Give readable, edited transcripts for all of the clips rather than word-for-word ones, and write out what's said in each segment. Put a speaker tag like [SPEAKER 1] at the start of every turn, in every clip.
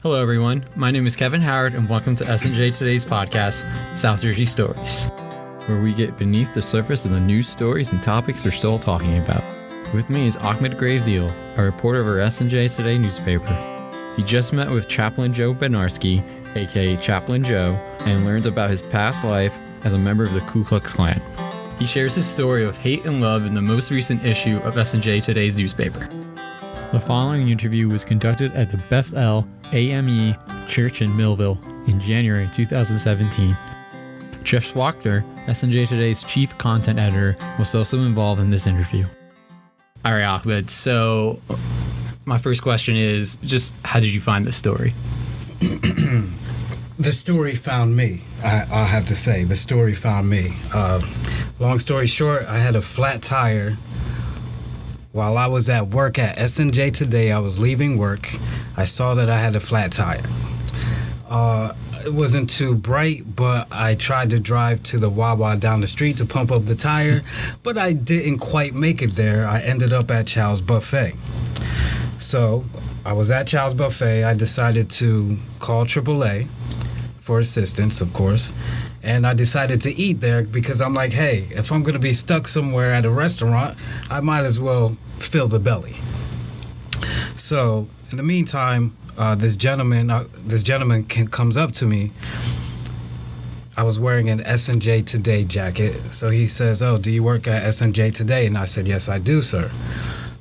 [SPEAKER 1] Hello, everyone. My name is Kevin Howard, and welcome to S&J Today's podcast, South Jersey Stories, where we get beneath the surface of the news stories and topics we're still talking about. With me is Ahmed Graveseal, a reporter of our S&J Today newspaper. He just met with Chaplain Joe Bednarski, aka Chappilan Joe, and learned about his past life as a member of the Ku Klux Klan. He shares his story of hate and love in the most recent issue of S&J Today's newspaper. The following interview was conducted at the Bethel AME Church in Millville in January 2017. Jeff Swachter, S&J Today's chief content editor, was also involved in this interview. All right, Ahmed, so my first question is just how did you find this story?
[SPEAKER 2] The story found me. I'll have to say, the story found me. Long story short, I had a flat tire while I was at work at S&J Today. I was leaving work. I saw that I had a flat tire. It wasn't too bright, but I tried to drive to the Wawa down the street to pump up the tire, but I didn't quite make it there. I ended up at Chow's Buffet. So I was at Chow's Buffet. I decided to call AAA for assistance, of course, and I decided to eat there because I'm like, hey, if I'm going to be stuck somewhere at a restaurant, I might as well fill the belly. So in the meantime, this gentleman comes up to me. I was wearing an S&J Today jacket, so he says, "Oh, do you work at S&J Today?" And I said, "Yes, I do, sir."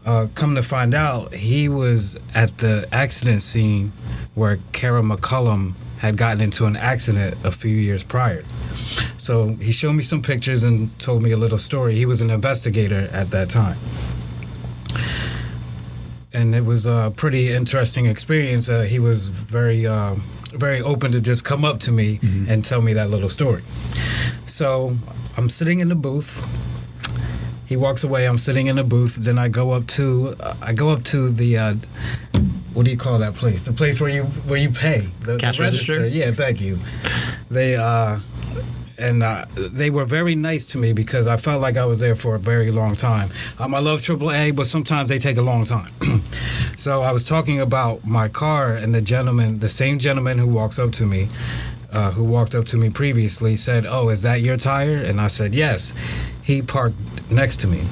[SPEAKER 2] Come to find out, he was at the accident scene where Kara McCullum had gotten into an accident a few years prior. So he showed me some pictures and told me a little story. He was an investigator at that time. And it was a pretty interesting experience. He was very open to just come up to me and tell me that little story. So I'm sitting in the booth. He walks away. I'm sitting in the booth. Then I go up to the what do you call that place? The place where you pay the
[SPEAKER 1] cash register.
[SPEAKER 2] Yeah, thank you. They they were very nice to me because I felt like I was there for a very long time. I love AAA, but sometimes they take a long time. So I was talking about my car, and the same gentleman who walked up to me previously, said, "Oh, is that your tire?" And I said, "Yes." He parked next to me.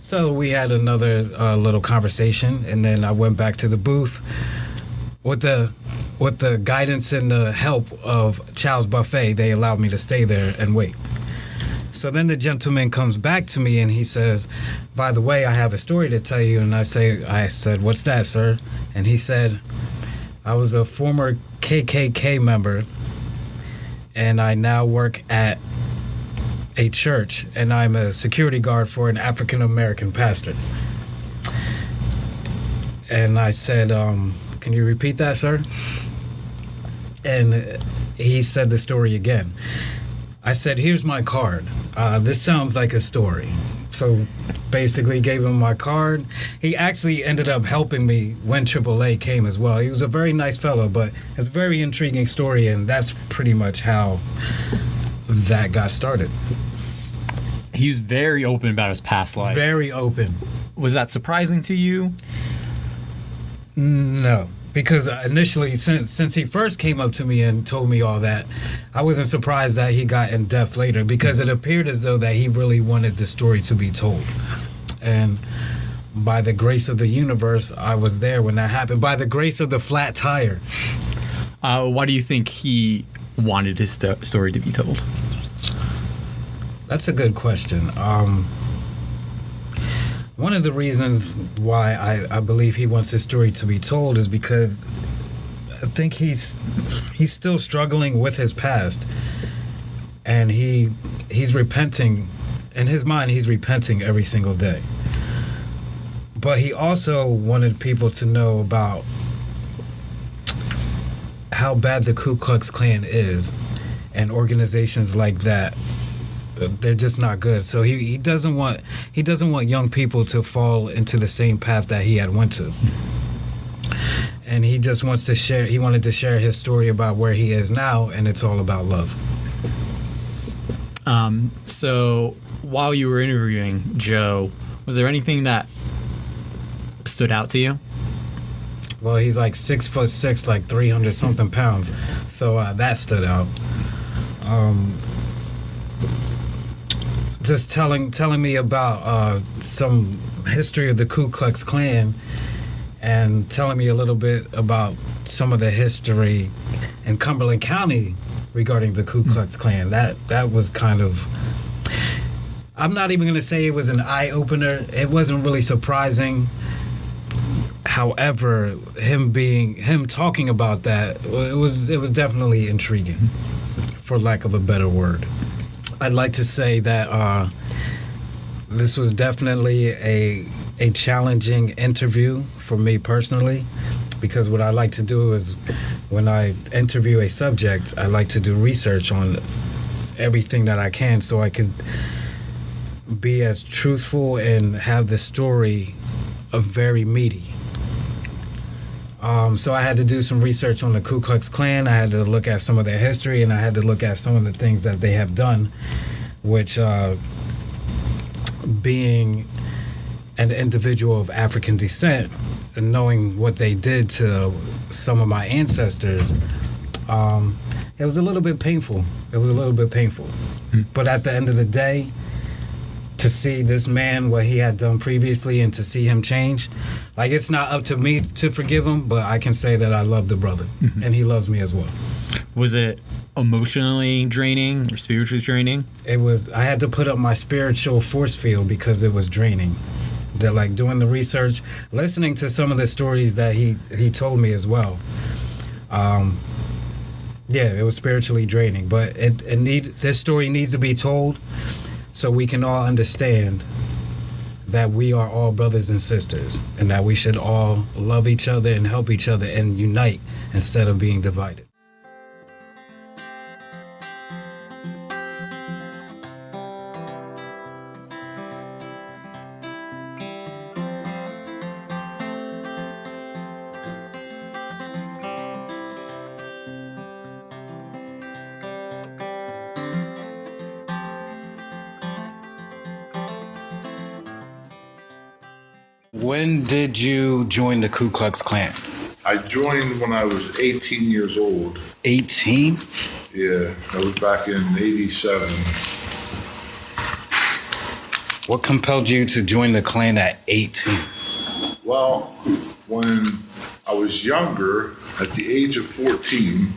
[SPEAKER 2] So we had another little conversation, and then I went back to the booth. With the guidance and the help of Chow's Buffet, they allowed me to stay there and wait. So then the gentleman comes back to me and he says, "By the way, I have a story to tell you." And I said, "What's that, sir?" And he said, "I was a former KKK member, and I now work at a church, and I'm a security guard for an African American pastor." And I said, "Can you repeat that, sir?" And he said the story again. I said, "Here's my card. This sounds like a story." So basically gave him my card. He actually ended up helping me when AAA came as well. He was a very nice fellow, but it's a very intriguing story, and that's pretty much how that got started.
[SPEAKER 1] He was very open about his past life.
[SPEAKER 2] Very open.
[SPEAKER 1] Was that surprising to you?
[SPEAKER 2] No, because initially, since he first came up to me and told me all that, I wasn't surprised that he got in depth later, because it appeared as though that he really wanted the story to be told. And by the grace of the universe, I was there when that happened. By the grace of the flat tire.
[SPEAKER 1] Why do you think he wanted his story to be told?
[SPEAKER 2] That's a good question. One of the reasons why I believe he wants his story to be told is because I think he's still struggling with his past, and he's repenting. In his mind, he's repenting every single day. But he also wanted people to know about how bad the Ku Klux Klan is, and organizations like that. They're just not good. So he doesn't want young people to fall into the same path that he had went to. And he just wants to share. He wanted to share his story about where he is now, and it's all about love.
[SPEAKER 1] So while you were interviewing Joe, was there anything that stood out to you?
[SPEAKER 2] Well, he's like 6'6", like 300 something pounds. So that stood out. Just telling me about some history of the Ku Klux Klan, and telling me a little bit about some of the history in Cumberland County regarding the Ku Klux Klan. That was kind of, I'm not even going to say it was an eye-opener. It wasn't really surprising. However, him talking about that, it was definitely intriguing, for lack of a better word. I'd like to say that this was definitely a challenging interview for me personally, because what I like to do is, when I interview a subject, I like to do research on everything that I can so I could be as truthful and have the story very meaty. So I had to do some research on the Ku Klux Klan. I had to look at some of their history, and I had to look at some of the things that they have done, which being an individual of African descent and knowing what they did to some of my ancestors, it was a little bit painful. But at the end of the day, to see this man, what he had done previously, and to see him change, like, it's not up to me to forgive him, but I can say that I love the brother, and he loves me as well.
[SPEAKER 1] Was it emotionally draining or spiritually draining?
[SPEAKER 2] It was. I had to put up my spiritual force field because it was draining. That, like, doing the research, listening to some of the stories that he told me as well. Yeah, it was spiritually draining, but this story needs to be told so we can all understand that we are all brothers and sisters, and that we should all love each other and help each other and unite instead of being divided. When did you join the Ku Klux Klan?
[SPEAKER 3] I joined when I was 18 years old.
[SPEAKER 2] 18?
[SPEAKER 3] Yeah, that was back in 87.
[SPEAKER 2] What compelled you to join the Klan at 18?
[SPEAKER 3] Well, when I was younger, at the age of 14,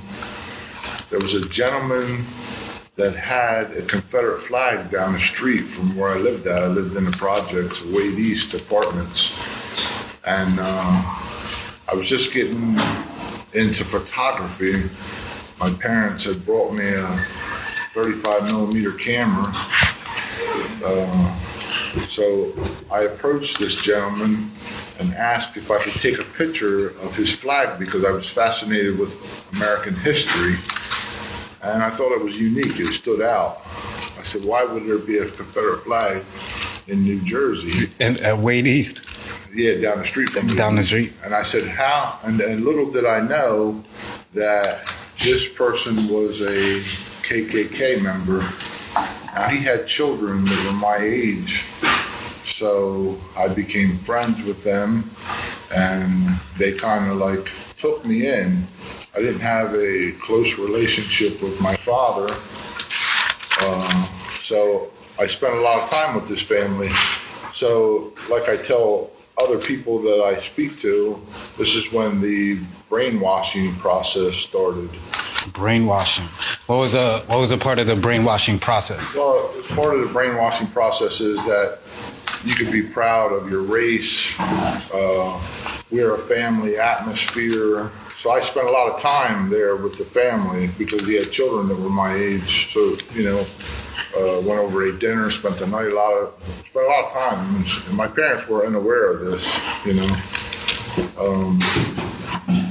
[SPEAKER 3] there was a gentleman that had a Confederate flag down the street from where I lived at. I lived in the projects, Wade East apartments. And I was just getting into photography. My parents had brought me a 35 millimeter camera. So I approached this gentleman and asked if I could take a picture of his flag because I was fascinated with American history. And I thought it was unique. It stood out. I said, why would there be a Confederate flag in New Jersey?
[SPEAKER 2] And at Wade East?
[SPEAKER 3] Yeah, down the street from me.
[SPEAKER 2] Down the street.
[SPEAKER 3] And I said, how? And little did I know that this person was a KKK member. Now, he had children that were my age. So I became friends with them, and they kind of like took me in. I didn't have a close relationship with my father, so I spent a lot of time with this family. So, like I tell other people that I speak to, this is when the brainwashing process started.
[SPEAKER 2] Brainwashing. What was a part of the brainwashing process?
[SPEAKER 3] Well, part of the brainwashing process is that you could be proud of your race. We're a family atmosphere. So I spent a lot of time there with the family because he had children that were my age. So, went over, ate dinner, spent the night, spent a lot of time. And my parents were unaware of this,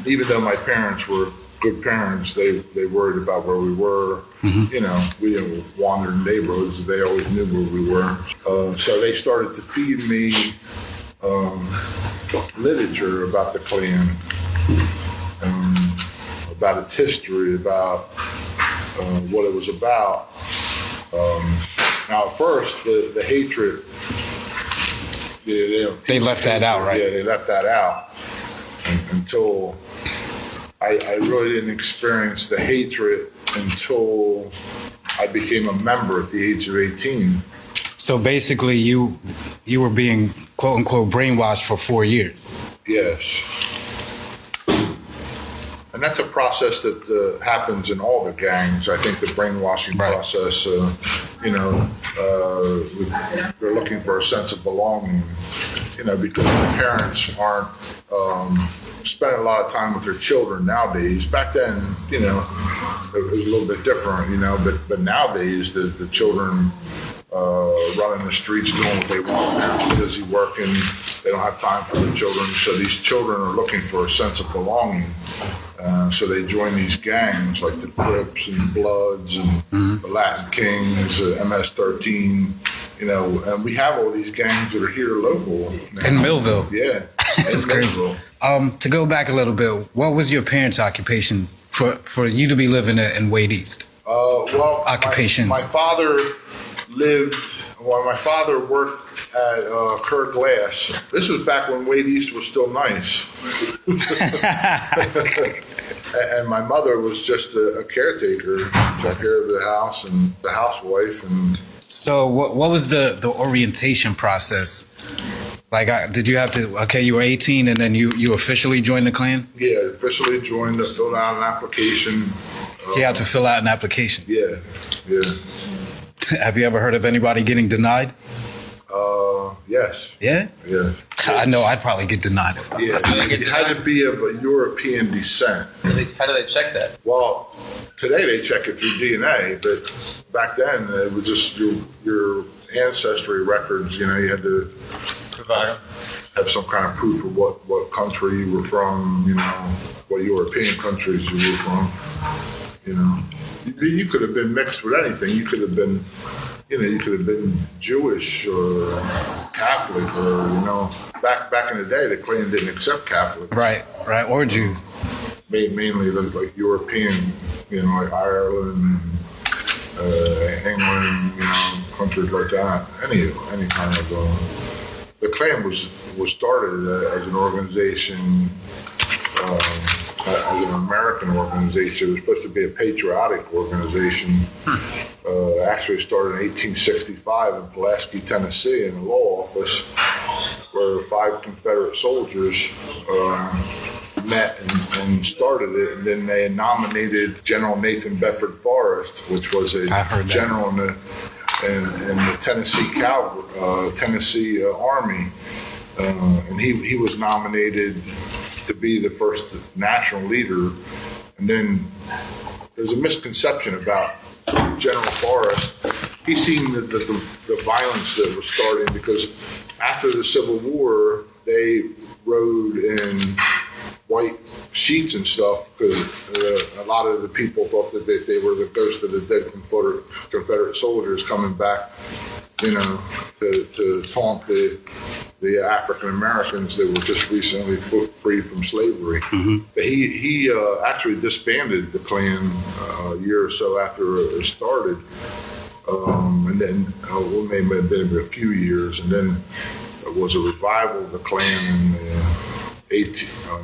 [SPEAKER 3] even though my parents were good parents, they worried about where we were. Mm-hmm. We didn't wander in neighborhoods. They always knew where we were. So they started to feed me literature about the Klan, about its history, about what it was about. Now, at first, the hatred, they left that out, right? Yeah, they left that out. And until I really didn't experience the hatred until I became a member at the age of 18.
[SPEAKER 2] So basically, you were being quote unquote brainwashed for 4 years.
[SPEAKER 3] Yes. And that's a process that happens in all the gangs. I think the brainwashing process, they're looking for a sense of belonging, because the parents aren't spending a lot of time with their children nowadays. Back then, it was a little bit different, but nowadays the children running the streets doing what they want. They're busy working. They don't have time for the children. So these children are looking for a sense of belonging. So they join these gangs like the Crips and Bloods and the Latin Kings, MS-13, and we have all these gangs that are here local.
[SPEAKER 2] In Millville.
[SPEAKER 3] Yeah.
[SPEAKER 2] That's great. To go back a little bit, what was your parents' occupation for you to be living in Wade East?
[SPEAKER 3] Well,
[SPEAKER 2] occupations.
[SPEAKER 3] My father my father worked at Kerr Glass. This was back when Wade East was still nice. And my mother was just a caretaker, took care of the house and the housewife. And
[SPEAKER 2] so what was the orientation process? Like, did you have to, you were 18 and then you officially joined the Klan?
[SPEAKER 3] Yeah, officially joined, filled out an application.
[SPEAKER 2] You have to fill out an application?
[SPEAKER 3] Yeah.
[SPEAKER 2] Have you ever heard of anybody getting denied?
[SPEAKER 3] Yes.
[SPEAKER 2] Yeah?
[SPEAKER 3] Yeah.
[SPEAKER 2] I know I'd probably get denied.
[SPEAKER 3] Yeah, it had to be of a European descent.
[SPEAKER 4] How do they check that?
[SPEAKER 3] Well, today they check it through DNA, but back then it was just your ancestry records. You had to
[SPEAKER 4] Provide.
[SPEAKER 3] have some kind of proof of what country you were from. What European countries you were from. You could have been mixed with anything. You could have been, you could have been Jewish or Catholic or, back in the day, the Klan didn't accept Catholics.
[SPEAKER 2] Right, or Jews.
[SPEAKER 3] Mainly like European, like Ireland, England, countries like that. Any kind of. The Klan was started as an organization. As an American organization. It was supposed to be a patriotic organization. Actually started in 1865 in Pulaski, Tennessee, in a law office where 5 Confederate soldiers met and started it. And then they nominated General Nathan Bedford Forrest, which was a general in the Tennessee Army. And he was nominated to be the first national leader. And then there's a misconception about General Forrest. He seen the violence that was starting because after the Civil War, they rode in white sheets and stuff because a lot of the people thought that they were the ghost of the dead Confederate soldiers coming back, to taunt the African Americans that were just recently freed from slavery. But he actually disbanded the Klan a year or so after it started, and then maybe have been a few years, and then there was a revival of the Klan in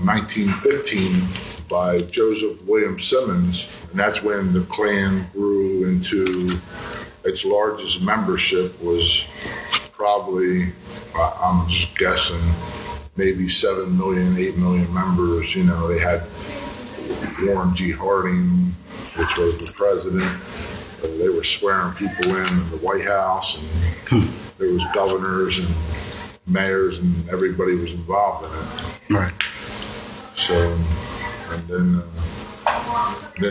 [SPEAKER 3] 1915 by Joseph William Simmons, and that's when the Klan grew into its largest membership was probably, I'm just guessing, maybe 7 million, 8 million members. They had Warren G. Harding, which was the president. They were swearing people in the White House, and there was governors and mayors, and everybody was involved in it.
[SPEAKER 2] Right.
[SPEAKER 3] So, and then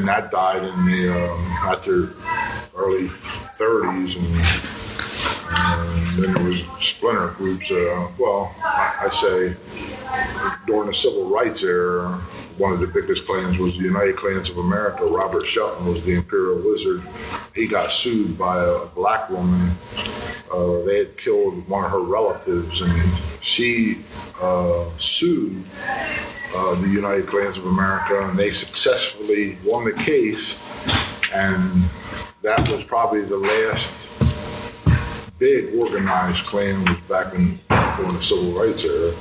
[SPEAKER 3] that died in the early 30s, and then there was splinter groups. I say during the Civil Rights era, one of the biggest clans was the United Klans of America. Robert Shelton was the Imperial Wizard. He got sued by a black woman. They had killed one of her relatives, and she sued the United Klans of America, and they successfully won the case. And that was probably the last big organized Klan was back during the Civil Rights era.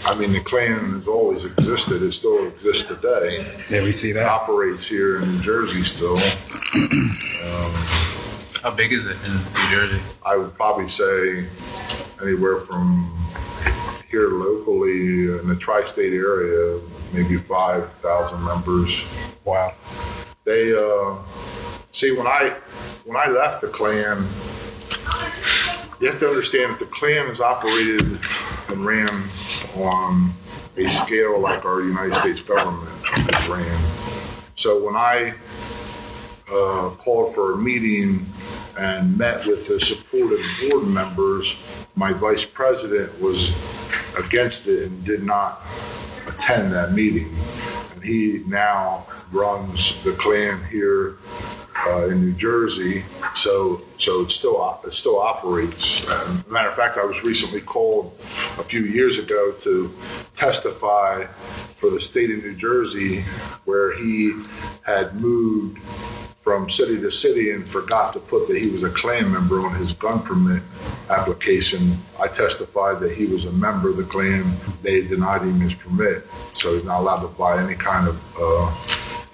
[SPEAKER 3] I mean, the Klan has always existed. It still exists today.
[SPEAKER 2] Yeah, we see
[SPEAKER 3] It
[SPEAKER 2] that.
[SPEAKER 3] operates here in New Jersey still.
[SPEAKER 4] How big is it in New Jersey?
[SPEAKER 3] I would probably say anywhere from here locally in the tri-state area, maybe 5,000 members.
[SPEAKER 2] Wow.
[SPEAKER 3] They see when I left the Klan, you have to understand that the Klan is operated and ran on a scale like our United States government is ran. So when I called for a meeting and met with the supportive board members, my vice president was against it and did not attend that meeting. And he now runs the Klan here in New Jersey, so it still operates. Matter of fact, I was recently called a few years ago to testify for the state of New Jersey, where he had moved from city to city and forgot to put that he was a Klan member on his gun permit application. I testified that he was a member of the Klan. They denied him his permit, so he's not allowed to buy any kind of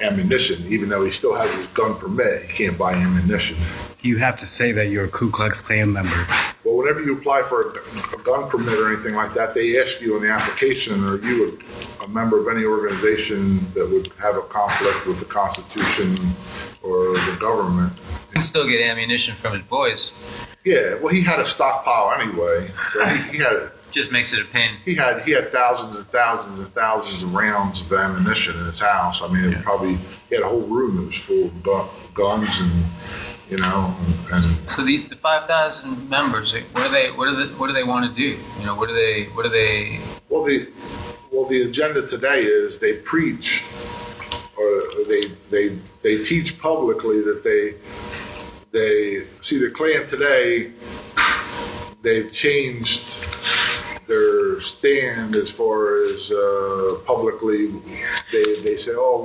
[SPEAKER 3] ammunition. Even though he still has his gun permit, he can't buy ammunition.
[SPEAKER 2] You have to say that you're a Ku Klux Klan member.
[SPEAKER 3] Well, whenever you apply for a gun permit or anything like that, they ask you on the application, are you a member of any organization that would have a conflict with the Constitution or the government?
[SPEAKER 4] He can still get ammunition from his boys.
[SPEAKER 3] Yeah, well, he had a stockpile anyway, so he had.
[SPEAKER 4] Just makes it a pain.
[SPEAKER 3] He had thousands and thousands and thousands of rounds of ammunition in his house. I mean, he had a whole room that was full of guns and, you know, and.
[SPEAKER 4] So the 5,000 members, what do they want to do? You know, what do they?
[SPEAKER 3] Well, the agenda today is they preach, or they teach publicly that they see the Klan today. They've changed their stand as far as publicly. They say, oh,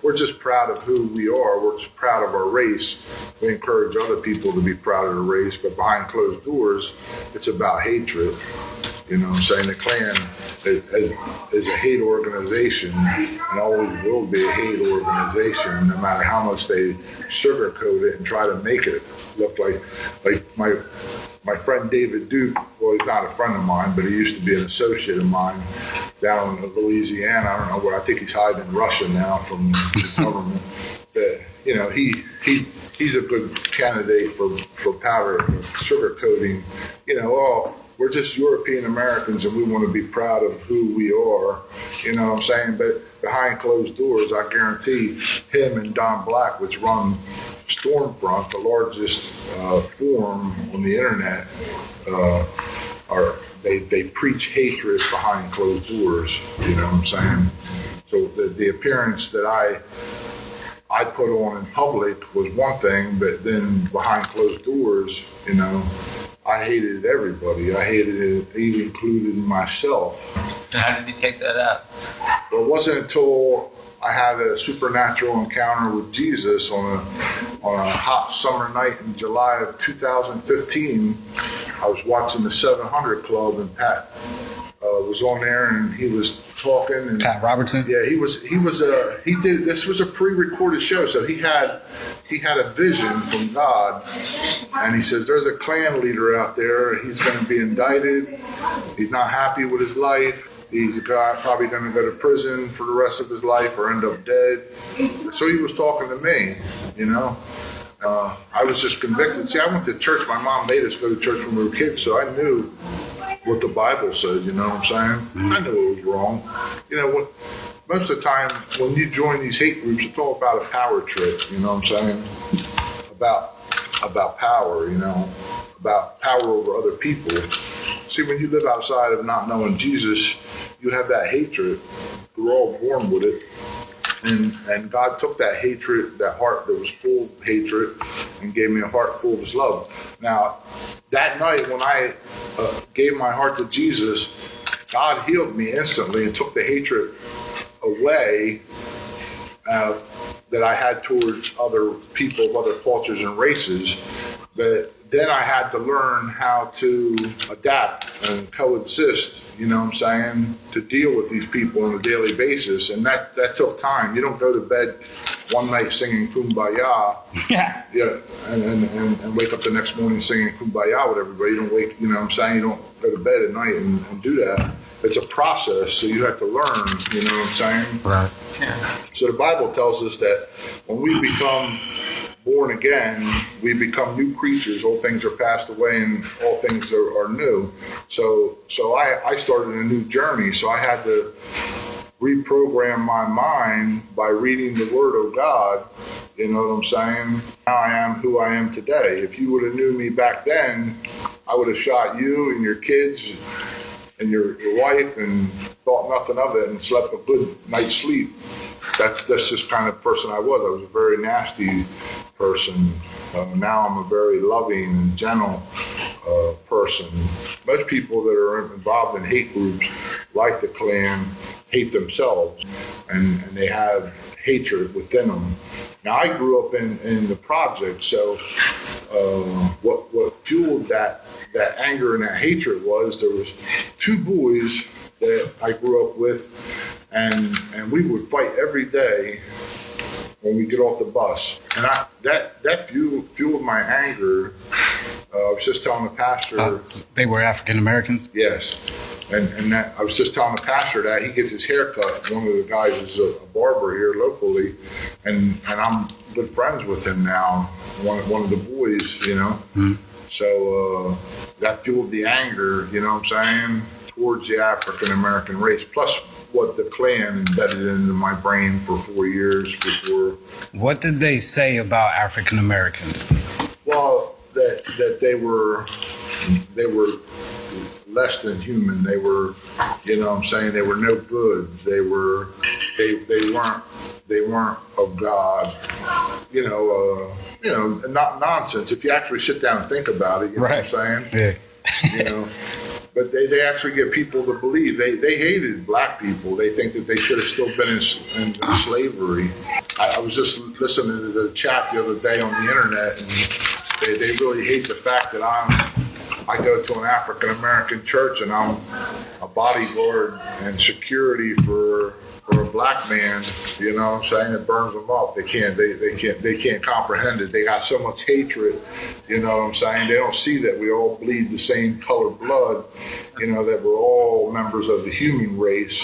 [SPEAKER 3] we're just proud of who we are. We're just proud of our race. We encourage other people to be proud of their race, but behind closed doors, it's about hatred. You know what I'm saying? The Klan is a hate organization and always will be a hate organization, no matter how much they sugarcoat it and try to make it look like my friend David Duke. Well, he's not a friend of mine, but he used to be an associate of mine down in Louisiana. I don't know where. I think he's hiding in Russia now from the government. But, you know, he's a good candidate for powder sugarcoating. You know, oh, we're just European Americans and we want to be proud of who we are. You know what I'm saying? But behind closed doors, I guarantee him and Don Black, which run Stormfront, the largest forum on the internet, they preach hatred behind closed doors. You know what I'm saying? So the appearance that I put on in public was one thing, but then behind closed doors, you know, I hated everybody. I hated it, even including myself.
[SPEAKER 4] And how did he take that out?
[SPEAKER 3] Well, it wasn't until I had a supernatural encounter with Jesus on a hot summer night in July of 2015. I was watching the 700 Club, and Pat was on there, and he was talking. And
[SPEAKER 2] Pat Robertson?
[SPEAKER 3] Yeah, he did. This was a pre-recorded show, so he had a vision from God, and he says, there's a Klan leader out there. He's going to be indicted. He's not happy with his life. He's probably going to go to prison for the rest of his life or end up dead. So he was talking to me, you know. I was just convicted. See, I went to church. My mom made us go to church when we were kids, so I knew what the Bible said, you know what I'm saying? Mm-hmm. I knew it was wrong. You know, most of the time when you join these hate groups, it's all about a power trip, you know what I'm saying? About power, you know, about power over other people. See, when you live outside of not knowing Jesus, you have that hatred. We're all born with it. And God took that hatred, that heart that was full of hatred, and gave me a heart full of his love. Now, that night when I gave my heart to Jesus, God healed me instantly and took the hatred away that I had towards other people of other cultures and races. But then I had to learn how to adapt and coexist, you know what I'm saying, to deal with these people on a daily basis. And that took time. You don't go to bed one night singing Kumbaya, yeah, and wake up the next morning singing Kumbaya with everybody. You don't wake, you know what I'm saying, you don't go to bed at night and do that. It's a process, so you have to learn, you know what I'm saying?
[SPEAKER 2] Right.
[SPEAKER 4] Yeah.
[SPEAKER 3] So the Bible tells us that when we become born again, we become new creatures. All things are passed away and all things are new. So I started a new journey. So I had to reprogram my mind by reading the Word of God. You know what I'm saying? Now I am who I am today. If you would have knew me back then, I would have shot you and your kids and your wife and thought nothing of it and slept a good night's sleep. That's just kind of person I was. I was a very nasty person. Now I'm a very loving and gentle person. Most people that are involved in hate groups, like the Klan, hate themselves, and they have hatred within them. Now I grew up in the projects, so what fueled that anger and that hatred was there was two boys that I grew up with, and we would fight every day when we get off the bus. And that fueled my anger. I was just telling the pastor.
[SPEAKER 2] They were African Americans?
[SPEAKER 3] Yes. And that, I was just telling the pastor that he gets his hair cut. One of the guys is a barber here locally, and I'm good friends with him now, one of the boys, you know. Mm-hmm. So that fueled the anger, you know what I'm saying, towards the African American race, plus what the Klan embedded into my brain for 4 years before.
[SPEAKER 2] What did they say about African Americans?
[SPEAKER 3] Well, that they were less than human. They were, you know what I'm saying, they were no good. They weren't of God. You know, not nonsense. If you actually sit down and think about it, you know what I'm saying?
[SPEAKER 2] Yeah.
[SPEAKER 3] You know, but they actually get people to believe. They hated black people. They think that they should have still been in slavery. I was just listening to the chat the other day on the internet, and they really hate the fact that I go to an African American church and I'm a bodyguard and security for a black man, you know what I'm saying? It burns them up. They can't comprehend it. They got so much hatred, you know what I'm saying? They don't see that we all bleed the same color blood, you know, that we're all members of the human race,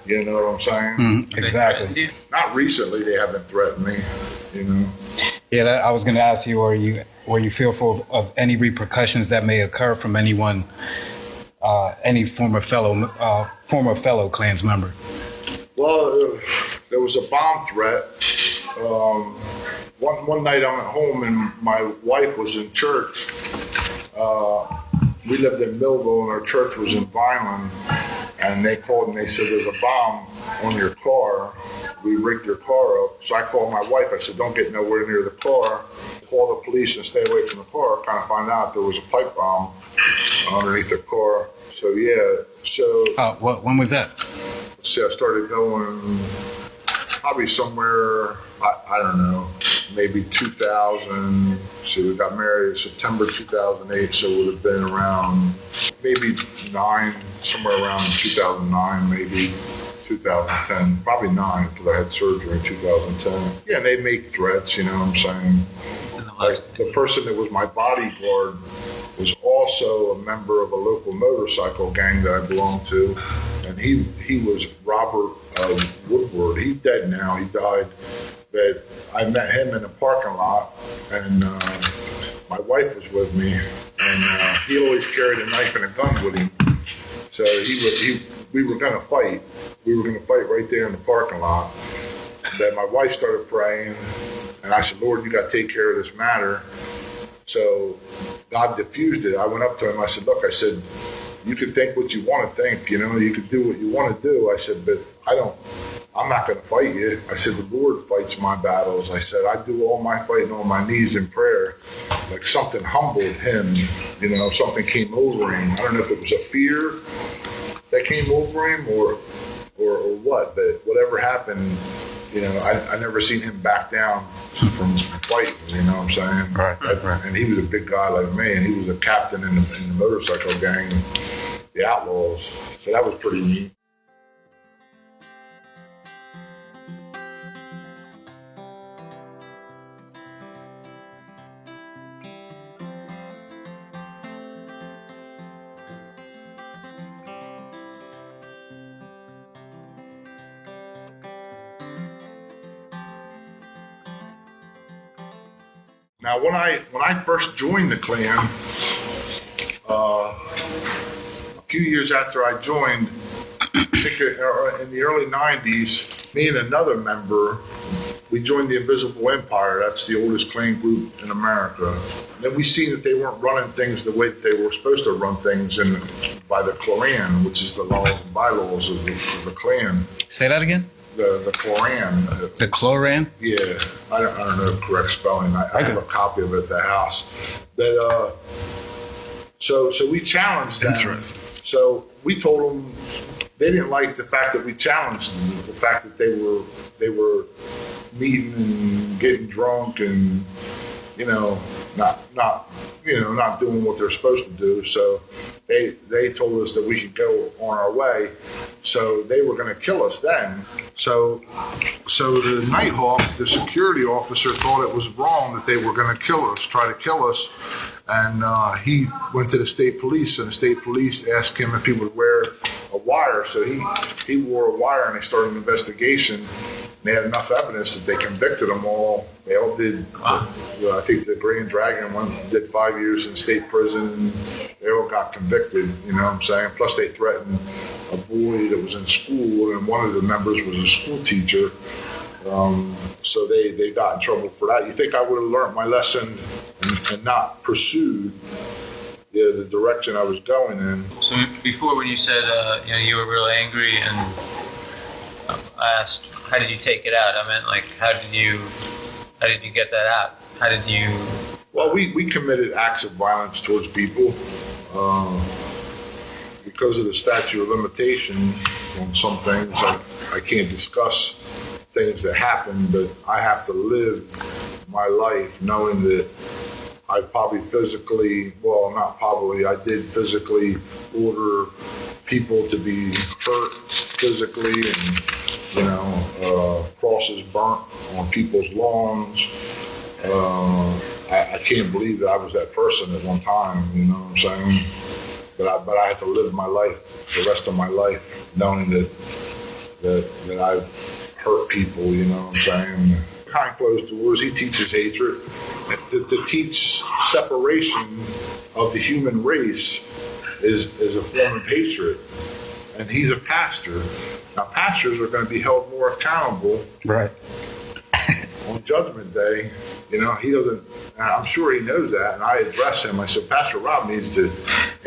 [SPEAKER 3] you know what I'm saying?
[SPEAKER 2] Mm, exactly.
[SPEAKER 3] Not recently, they haven't threatened me, you know.
[SPEAKER 2] Yeah, I was going to ask you, were you fearful of any repercussions that may occur from anyone, any former fellow Klans member?
[SPEAKER 3] Well, there was a bomb threat. One night I'm at home and my wife was in church. We lived in Millville and our church was in Vineland, and they called and they said, there's a bomb on your car. We rigged your car up. So I called my wife. I said, don't get nowhere near the car. Call the police and stay away from the car. Kind of find out there was a pipe bomb underneath the car. So yeah. So.
[SPEAKER 2] When was that?
[SPEAKER 3] See, I started going probably somewhere, I don't know, maybe 2000. So we got married in September 2008, so it would have been around maybe somewhere around 2009, maybe 2010, probably 9, because I had surgery in 2010. Yeah, and they make threats, you know what I'm saying? Like the person that was my bodyguard was also a member of a local motorcycle gang that I belonged to, and he was Robert Woodward. He's dead now. He died. But I met him in a parking lot, and my wife was with me, and he always carried a knife and a gun with him. So we were going to fight. We were going to fight right there in the parking lot. Then my wife started praying, and I said, Lord, you got to take care of this matter. So God diffused it. I went up to him. I said, look, I said, you can think what you want to think, you know, you can do what you want to do. I said, but I'm not going to fight you. I said, the Lord fights my battles. I said, I do all my fighting on my knees in prayer. Like something humbled him, you know, something came over him. I don't know if it was a fear that came over him or what, but whatever happened, I never seen him back down from fighting. You know what I'm saying?
[SPEAKER 2] Right.
[SPEAKER 3] And he was a big guy like me, and he was a captain in the motorcycle gang, the Outlaws. So that was pretty neat. Now, when I first joined the Klan, a few years after I joined, I think in the early 90s, me and another member, we joined the Invisible Empire. That's the oldest Klan group in America. And then we seen that they weren't running things the way that they were supposed to run things by the Koran, which is the laws and bylaws of the Klan.
[SPEAKER 2] Say that again?
[SPEAKER 3] The Koran.
[SPEAKER 2] The Cloran?
[SPEAKER 3] Yeah, I don't know the correct spelling. I have a copy of it at the house. But so we challenged them.
[SPEAKER 2] Interesting.
[SPEAKER 3] So we told them they didn't like the fact that we challenged them, the fact that they were meeting and getting drunk and not doing what they're supposed to do. So they told us that we could go on our way. So they were going to kill us then. So the Nighthawk, the security officer, thought it was wrong that they were going to try to kill us. And he went to the state police, and the state police asked him if he would wear a wire. So he wore a wire, and they started an investigation. They had enough evidence that they convicted them all. They all did. I think the Grand Dragon one did 5 years in state prison. They all got convicted. You know what I'm saying? Plus, they threatened a boy that was in school, and one of the members was a school teacher. So they got in trouble for that. You think I would have learned my lesson and not pursued the direction I was going in?
[SPEAKER 4] So before, when you said you were real angry, and I asked, how did you take it out? I meant, like, how did you get that out? How did you?
[SPEAKER 3] Well, we committed acts of violence towards people because of the statute of limitation on some things. I can't discuss things that happen, but I have to live my life knowing that I probably I did physically order people to be hurt physically, and crosses burnt on people's lawns. I can't believe that I was that person at one time. You know what I'm saying? But I have to live my life, the rest of my life, knowing that I've hurt people. You know what I'm saying? Behind closed doors, he teaches hatred. To teach separation of the human race is a form of hatred. And he's a pastor. Now, pastors are going to be held more accountable.
[SPEAKER 2] Right.
[SPEAKER 3] On Judgment Day. He doesn't, and I'm sure he knows that, and I address him. I said, Pastor Rob needs to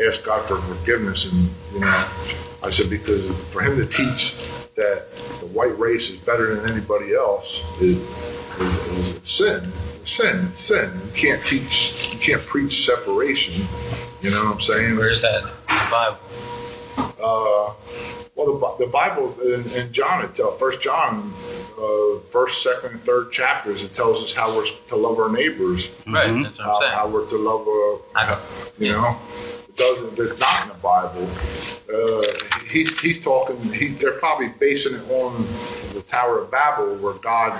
[SPEAKER 3] ask God for forgiveness, and, I said, because for him to teach that the white race is better than anybody else is sin. It's sin. You can't preach separation. You know what I'm saying?
[SPEAKER 4] Where's that in the Bible?
[SPEAKER 3] Well, the Bible in John, it tells 1 John, first, second, and third chapters. It tells us how we're to love our neighbors.
[SPEAKER 4] Right, that's what I'm saying.
[SPEAKER 3] How we're to love, It's not in the Bible. He's talking. They're probably basing it on the Tower of Babel, where God,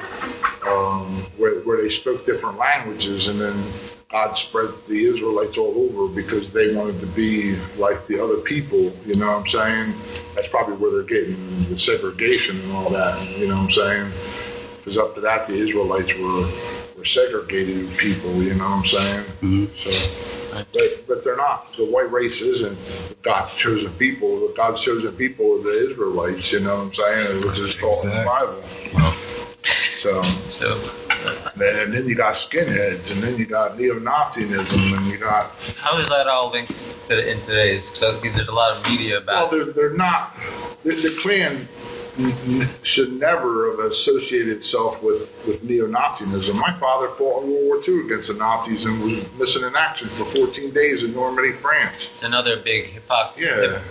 [SPEAKER 3] where they spoke different languages, and then God spread the Israelites all over because they wanted to be like the other people. You know what I'm saying? That's probably where they're getting the segregation and all that. You know what I'm saying? Because up to that, the Israelites were segregated people. You know what I'm saying? Mm-hmm. So, but they're not. The white race isn't God's chosen people. God's chosen people are the Israelites. You know what I'm saying? Which is called in the Bible. So. And then you got skinheads, and then you got neo-Nazism, and you got.
[SPEAKER 4] How is that all linked in today's? So there's a lot of media about.
[SPEAKER 3] Well, they're not. The Klan should never have associated itself with neo-Nazism. My father fought in World War II against the Nazis and was missing in action for 14 days in Normandy, France.
[SPEAKER 4] It's another big hypocrisy.
[SPEAKER 3] Yeah,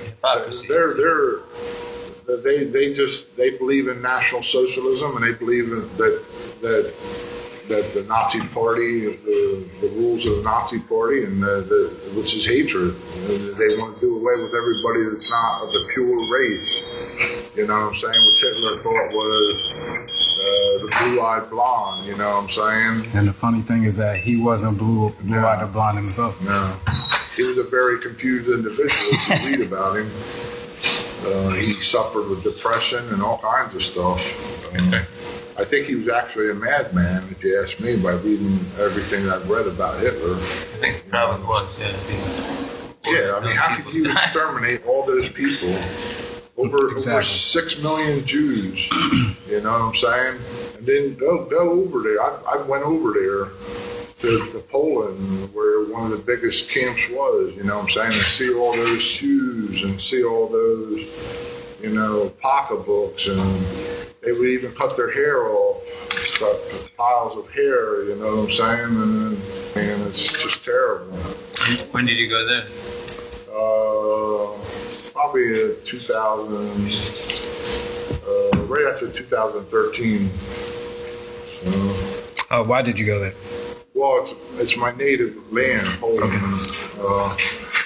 [SPEAKER 3] they believe in National Socialism, and they believe that the Nazi Party, the rules of the Nazi Party, and which is hatred. They want to do away with everybody that's not of the pure race. You know what I'm saying? Which Hitler thought was the blue-eyed blonde. You know what I'm saying?
[SPEAKER 2] And the funny thing is that he wasn't blue-eyed or blonde himself.
[SPEAKER 3] No, he was a very confused individual. If you read about him, he suffered with depression and all kinds of stuff. I think he was actually a madman, if you ask me, by reading everything I've read about Hitler.
[SPEAKER 4] I think it probably was, yeah.
[SPEAKER 3] Yeah, I mean, how could you exterminate all those people? Over 6 million Jews, you know what I'm saying? And then go over there. I went over there to Poland, where one of the biggest camps was, you know what I'm saying? And see all those shoes and see all those, you know, pocketbooks, and they would even cut their hair off, stuff, piles of hair, you know what I'm saying? And it's just terrible.
[SPEAKER 4] When did you go there?
[SPEAKER 3] Probably 2000, right after 2013. So,
[SPEAKER 2] why did you go there?
[SPEAKER 3] well, it's my native land, Poland.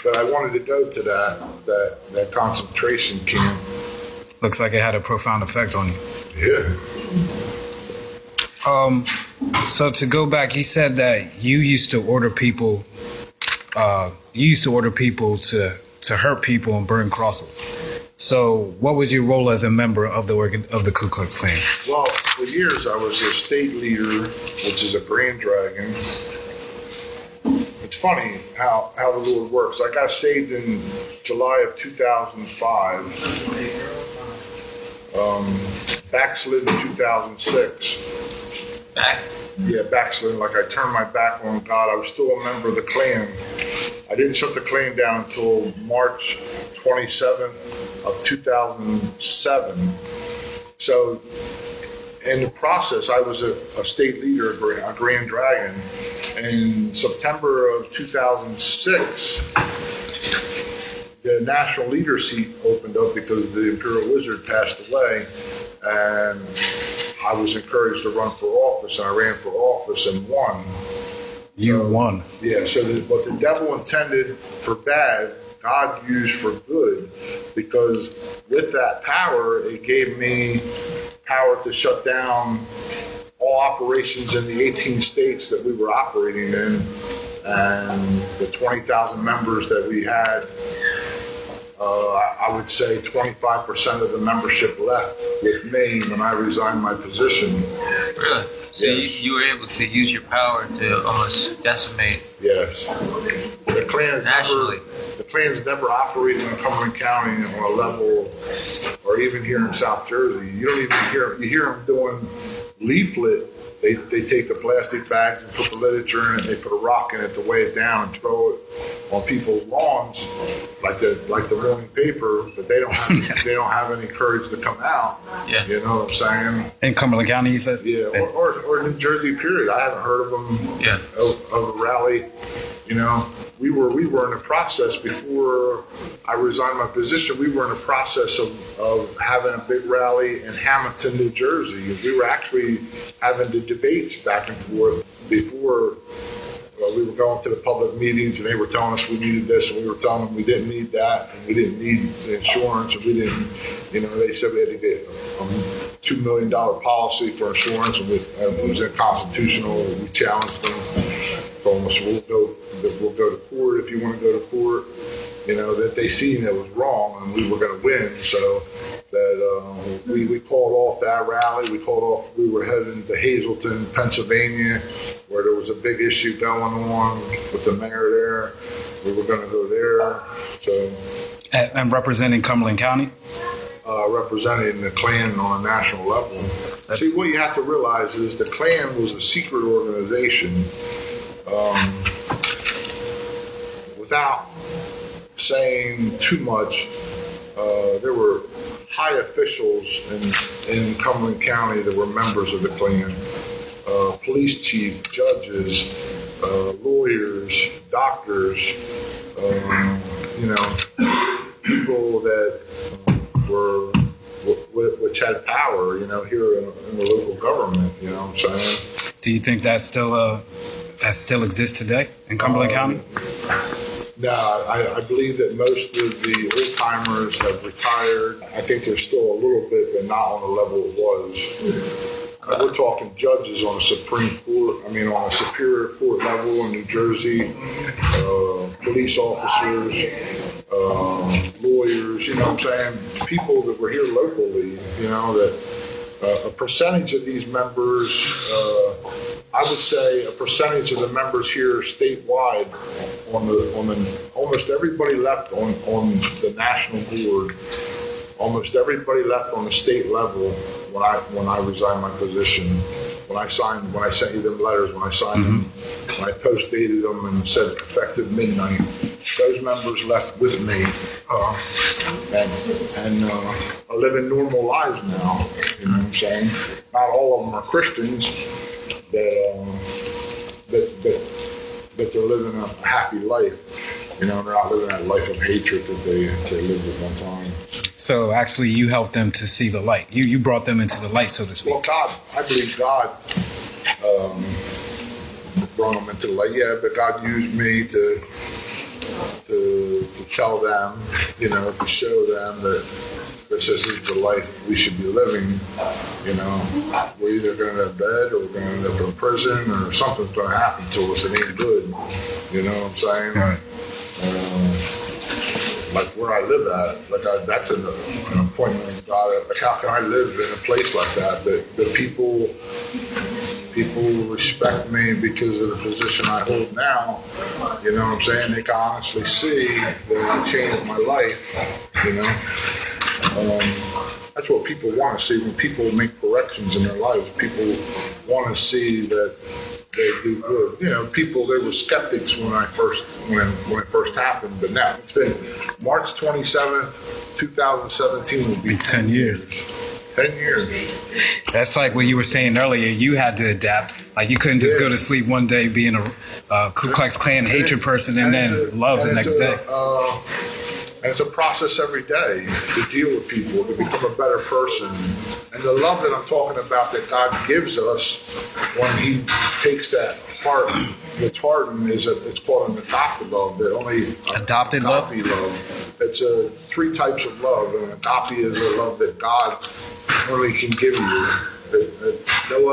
[SPEAKER 3] But I wanted to go to that concentration camp.
[SPEAKER 2] Looks like it had a profound effect on you.
[SPEAKER 3] Yeah.
[SPEAKER 2] So to go back, he said that you used to order people. To hurt people and burn crosses. So, what was your role as a member of the Ku Klux Klan?
[SPEAKER 3] Well, for years I was a state leader, which is a Grand Dragon. It's funny how the Lord works. I got saved in July of 2005. Backslid in 2006. Backsliding, like I turned my back on God. I was still a member of the Klan. I didn't shut the Klan down until March 27th of 2007. So, in the process, I was a state leader, a Grand Dragon. In September of 2006, the national leader seat opened up because the Imperial Wizard passed away. And I was encouraged to run for office, and I ran for office and won.
[SPEAKER 2] You won.
[SPEAKER 3] Yeah, so what the devil intended for bad, God used for good, because with that power, it gave me power to shut down all operations in the 18 states that we were operating in, and the 20,000 members that we had. I would say 25% of the membership left with me when I resigned my position.
[SPEAKER 4] Really? So
[SPEAKER 3] yes.
[SPEAKER 4] you were able to use your power to almost decimate.
[SPEAKER 3] Yes. The Klan has never operated in Cumberland County on a level, or even here in South Jersey. You don't even hear them doing leaflet. They take the plastic bags and put the literature in it, they put a rock in it to weigh it down and throw it on people's lawns like the morning paper, but they don't have any courage to come out.
[SPEAKER 4] Yeah.
[SPEAKER 3] You know what I'm saying?
[SPEAKER 2] In Cumberland County, you said?
[SPEAKER 3] Yeah, or New Jersey, period. I haven't heard of them of a rally. You know, we were in a process before I resigned my position. We were in a process of having a big rally in Hamilton, New Jersey. We were actually having the debates back and forth before. We were going to the public meetings, and they were telling us we needed this, and we were telling them we didn't need that, and we didn't need the insurance, and we didn't, they said we had to get a $2 million policy for insurance, and it was unconstitutional. We challenged them, told us we'll go to court if you want to go to court. That they seen that was wrong, and we were going to win, so that we called off that rally. We were heading to Hazleton, Pennsylvania, where there was a big issue going on with the mayor there. We were going to go there. So,
[SPEAKER 2] and representing Cumberland County?
[SPEAKER 3] Representing the Klan on a national level. See, what you have to realize is the Klan was a secret organization. Without saying too much, there were high officials in Cumberland County that were members of the Klan. Police chief, judges, lawyers, doctors, people that were which had power, here in the local government. You know what I'm saying?
[SPEAKER 2] Do you think that still exists today in Cumberland County?
[SPEAKER 3] No, I believe that most of the old timers have retired. I think there's still a little bit, but not on the level it was. We're talking judges on a on a Superior Court level in New Jersey, police officers, lawyers, you know what I'm saying? People that were here locally, that a percentage of these members, I would say a percentage of the members here statewide almost everybody left on the national board. Almost everybody left on the state level when I resigned my position. When I sent you them letters, when I signed them, when I post-dated them and said effective midnight, those members left with me and are living normal lives now. You know what I'm saying? Not all of them are Christians, but they're living a happy life. They're not living that life of hatred that they lived at one time.
[SPEAKER 2] So actually, you helped them to see the light. You brought them into the light, so to speak.
[SPEAKER 3] Well, I believe God brought them into the light. Yeah, but God used me to tell them, to show them that this is the life we should be living. We're either going to end up dead or we're going to end up in prison or something's going to happen to us that ain't good. You know what I'm saying?
[SPEAKER 2] Right.
[SPEAKER 3] Like where I live at, that's an appointment of God. Like how can I live in a place like that? But people respect me because of the position I hold now. You know what I'm saying? They can honestly see that I changed my life. That's what people want to see when people make corrections in their lives. People want to see that they do good. They were skeptics when it first happened, but now it's been March 27th, 2017 will be
[SPEAKER 2] 10 years.
[SPEAKER 3] 10 years.
[SPEAKER 2] That's like what you were saying earlier. You had to adapt. Like you couldn't just go to sleep one day being a Ku Klux Klan hatred person and then love the next day.
[SPEAKER 3] And it's a process every day to deal with people, to become a better person. And the love that I'm talking about that God gives us when He takes that heart that's hardened it's called an agape love. That only
[SPEAKER 2] adopted love.
[SPEAKER 3] It's three types of love. And agape is a love that God only can give you. That no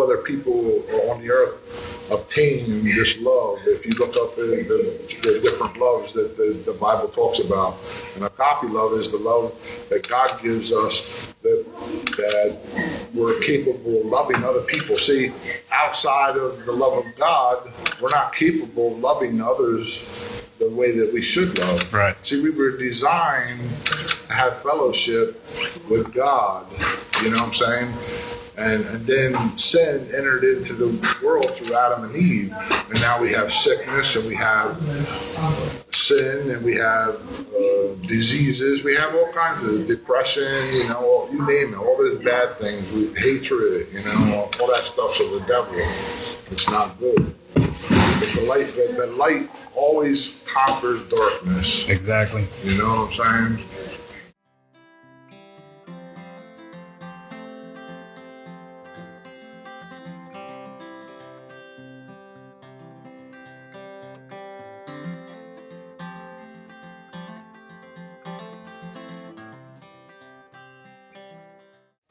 [SPEAKER 3] other people on the earth obtain this love. If you look up the different loves that the Bible talks about, and agape love is the love that God gives us that we're capable of loving other people. See, outside of the love of God, we're not capable of loving others the way that we should love.
[SPEAKER 2] Right.
[SPEAKER 3] See, we were designed to have fellowship with God. You know what I'm saying? And then sin entered into the world through Adam and Eve. And now we have sickness, and we have sin, and we have diseases. We have all kinds of depression, you name it, all those bad things, hatred, all that stuff's of the devil. It's not good. But the light always conquers darkness.
[SPEAKER 2] Exactly.
[SPEAKER 3] You know what I'm saying?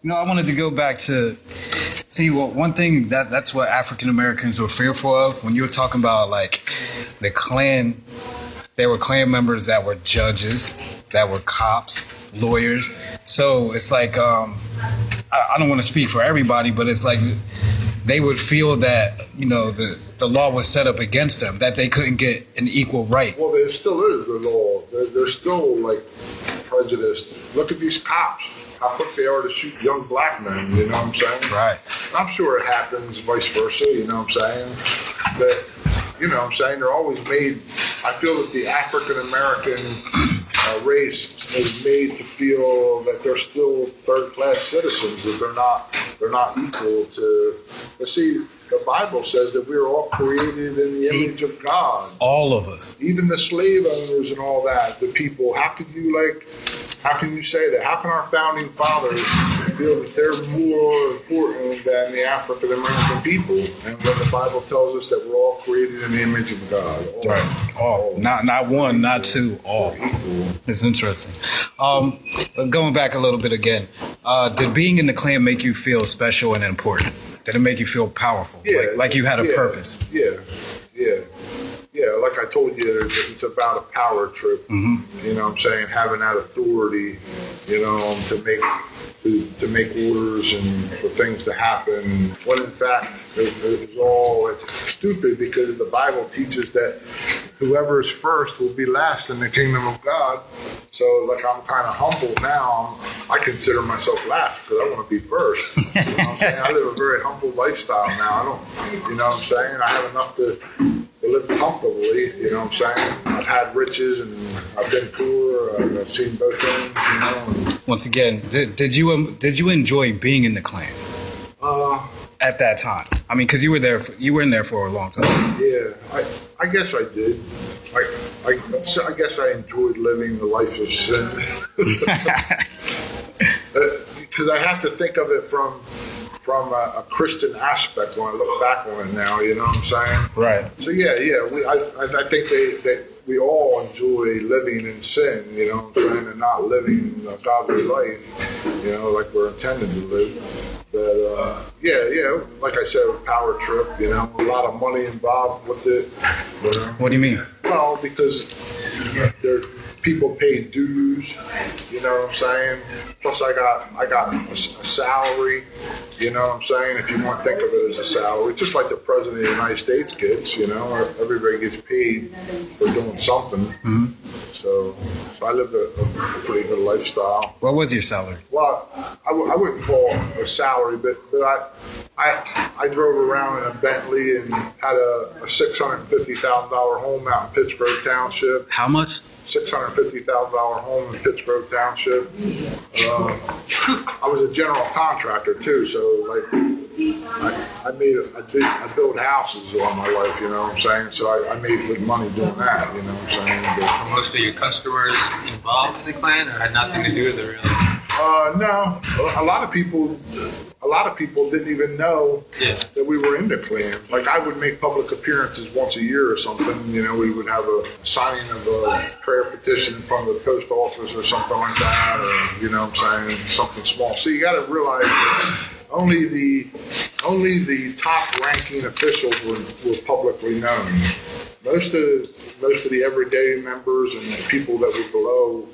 [SPEAKER 2] I wanted to go back to one thing that's what African Americans were fearful of when you were talking about like the Klan. There were Klan members that were judges, that were cops, lawyers. So it's like I don't want to speak for everybody, but it's like they would feel that the law was set up against them, that they couldn't get an equal right.
[SPEAKER 3] Well, there still is the law. They're still like prejudiced. Look at these cops. How quick they are to shoot young black men, you know what I'm saying?
[SPEAKER 2] Right.
[SPEAKER 3] I'm sure it happens vice versa, you know what I'm saying? But, you know what I'm saying, they're always made, I feel that the African-American race is made to feel that they're still third-class citizens, that they're not equal to, but see, the Bible says that we're all created in the image of God.
[SPEAKER 2] All of us.
[SPEAKER 3] Even the slave owners and all that, the people, how could you How can you say that? How can our founding fathers feel that they're more important than the African American people? And when the Bible tells us that we're all created in the image of God.
[SPEAKER 2] All. Not one, not two, all.
[SPEAKER 3] Equal.
[SPEAKER 2] It's interesting. Going back a little bit again, did being in the Klan make you feel special and important? Did it make you feel powerful?
[SPEAKER 3] Yeah.
[SPEAKER 2] Like you had a purpose?
[SPEAKER 3] Yeah. Like I told you, it's about a power trip.
[SPEAKER 2] Mm-hmm.
[SPEAKER 3] You know what I'm saying? Having that authority, to make orders and for things to happen. When in fact, it's all stupid because the Bible teaches that whoever is first will be last in the kingdom of God. So, like, I'm kind of humble now. I consider myself last because I want to be first. You know what I'm saying? I live a very humble lifestyle now. I don't, you know what I'm saying? I have enough to live comfortably, you know what I'm saying? I've had riches and I've been poor. I've seen both things, you know.
[SPEAKER 2] Once again, did you enjoy being in the Klan? At that time, I mean, because you were in there for a long time.
[SPEAKER 3] Yeah, I guess I did. I guess I enjoyed living the life of sin. Because I have to think of it from a Christian aspect when I look back on it now, you know what I'm saying?
[SPEAKER 2] Right.
[SPEAKER 3] So I think that we all enjoy living in sin, you know what I'm saying, and not living a godly life, you know, like we're intended to live. But like I said, a power trip, you know, a lot of money involved with it. You know?
[SPEAKER 2] What do you mean?
[SPEAKER 3] Well, because people pay dues, you know what I'm saying? Plus I got a salary, you know what I'm saying? If you want to think of it as a salary, just like the President of the United States gets, you know, everybody gets paid for doing something.
[SPEAKER 2] Mm-hmm.
[SPEAKER 3] So I lived a pretty good lifestyle.
[SPEAKER 2] What was your salary?
[SPEAKER 3] Well, I wouldn't call it a salary, but I drove around in a Bentley and had a $650,000 home out in Pittsburgh Township.
[SPEAKER 2] How much?
[SPEAKER 3] $650,000 home in Pittsburgh Township. I was a general contractor too, so like I built houses all my life, you know what I'm saying? So I made good money doing that, you know what I'm saying?
[SPEAKER 4] Were most of your customers involved in the Klan, or had nothing to do with it really?
[SPEAKER 3] No. A lot of people didn't even know that we were in the Klan. Like, I would make public appearances once a year or something. You know, we would have a signing of a prayer petition in front of the post office or something like that, or, you know what I'm saying, something small. So you got to realize only the top-ranking officials were publicly known. Most of the everyday members and the people that were below,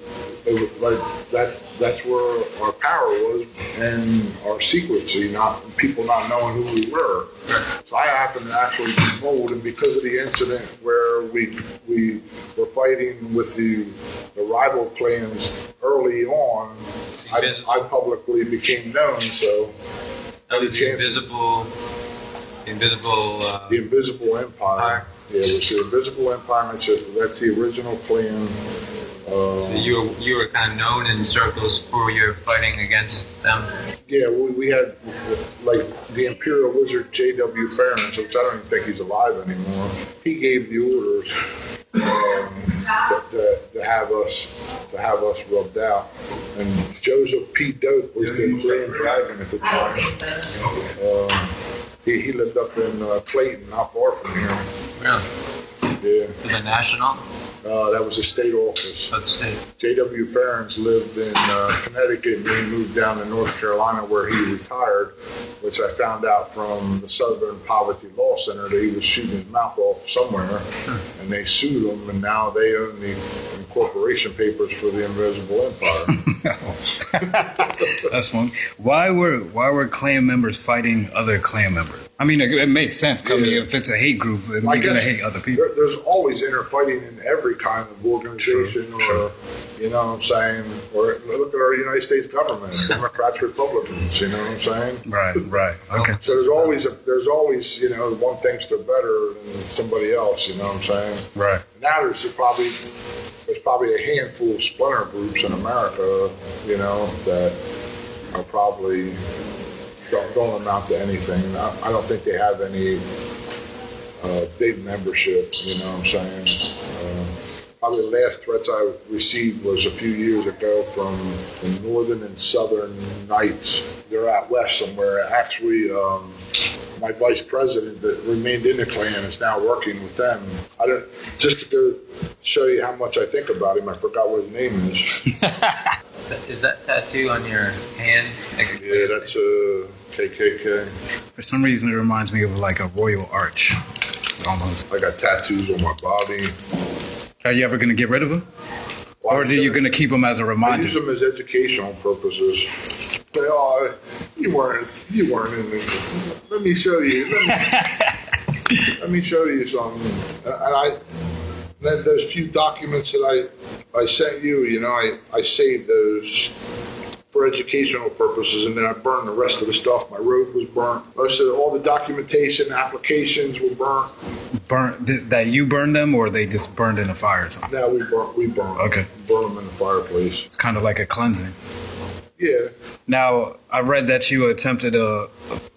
[SPEAKER 3] they were like that's where our power was and our secrecy, people not knowing who we were. So I happened to actually be told, and because of the incident where we were fighting with the rival clans early on, I publicly became known. So
[SPEAKER 4] that was the
[SPEAKER 3] Invisible Empire. Yeah, it was the Invisible Empire. That's the original Klan.
[SPEAKER 4] So you were kind of known in circles for your fighting against them?
[SPEAKER 3] Yeah, we had, like, the Imperial Wizard J.W. Farron, which I don't even think he's alive anymore. He gave the orders to have us rubbed out. And Joseph P. Dope was the Grand Dragon at the time. He lived up in Clayton, not far from here.
[SPEAKER 4] Really?
[SPEAKER 3] Yeah.
[SPEAKER 4] In the National?
[SPEAKER 3] That was a state office.
[SPEAKER 4] That's state.
[SPEAKER 3] J.W. Farron's lived in Connecticut, and he moved down to North Carolina where he retired, which I found out from the Southern Poverty Law Center that he was shooting his mouth off somewhere, and they sued him, and now they own the incorporation papers for the Invisible Empire.
[SPEAKER 2] That's fun. Why were Klan members fighting other Klan members? I mean, it makes sense. If it's a hate group, they're going to hate other people.
[SPEAKER 3] There's always interfighting in every kind of organization,
[SPEAKER 2] True.
[SPEAKER 3] You know what I'm saying? Or look at our United States government, Democrats, Republicans. You know what I'm saying?
[SPEAKER 2] Right. Okay.
[SPEAKER 3] So there's always one thinks they're better than somebody else. You know what I'm saying?
[SPEAKER 2] Right.
[SPEAKER 3] Now there's probably a handful of splinter groups in America, you know, that are probably don't amount to anything. I don't think they have any big membership, you know what I'm saying? Probably the last threats I received was a few years ago from the Northern and Southern Knights. They're out west somewhere. Actually, my vice president that remained in the Klan is now working with them. Just to go show you how much I think about him, I forgot what his name is.
[SPEAKER 4] Is that tattoo on your hand?
[SPEAKER 3] Yeah, that's a KKK.
[SPEAKER 2] For some reason, it reminds me of like a royal arch, almost.
[SPEAKER 3] I got tattoos on my body.
[SPEAKER 2] Are you ever going to get rid of them? Or are you going to keep them as a
[SPEAKER 3] I
[SPEAKER 2] reminder?
[SPEAKER 3] use them as educational purposes. Say, oh, you weren't in the... Let me show you. Let me show you something. And then those few documents that I sent you, I saved those for educational purposes, and then I burned the rest of the stuff. My robe was burnt. Most of all the documentation, applications were burnt.
[SPEAKER 2] That you burned them, or they just burned in a fire or something?
[SPEAKER 3] No, we burned.
[SPEAKER 2] Okay.
[SPEAKER 3] Burn them in the fireplace.
[SPEAKER 2] It's kind of like a cleansing.
[SPEAKER 3] Yeah.
[SPEAKER 2] Now, I read that you attempted a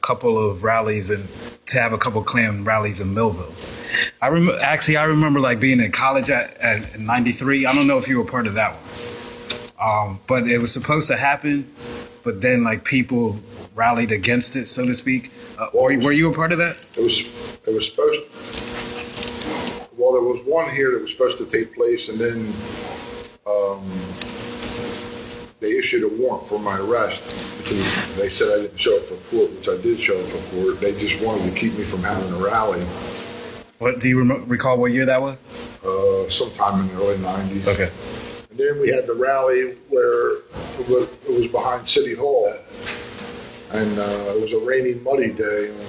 [SPEAKER 2] couple of rallies and to have a couple Klan rallies in Millville. I remember like being in college at 93. I don't know if you were part of that one. But it was supposed to happen, but then like people rallied against it, so to speak. Were you a part of that?
[SPEAKER 3] It was supposed. Well, there was one here that was supposed to take place, and then they issued a warrant for my arrest because they said I didn't show up for court, which I did show up for court. They just wanted to keep me from having a rally.
[SPEAKER 2] What do you recall? What year that was?
[SPEAKER 3] Sometime in the early '90s.
[SPEAKER 2] Okay.
[SPEAKER 3] And then we had the rally where it was behind City Hall, and it was a rainy, muddy day, and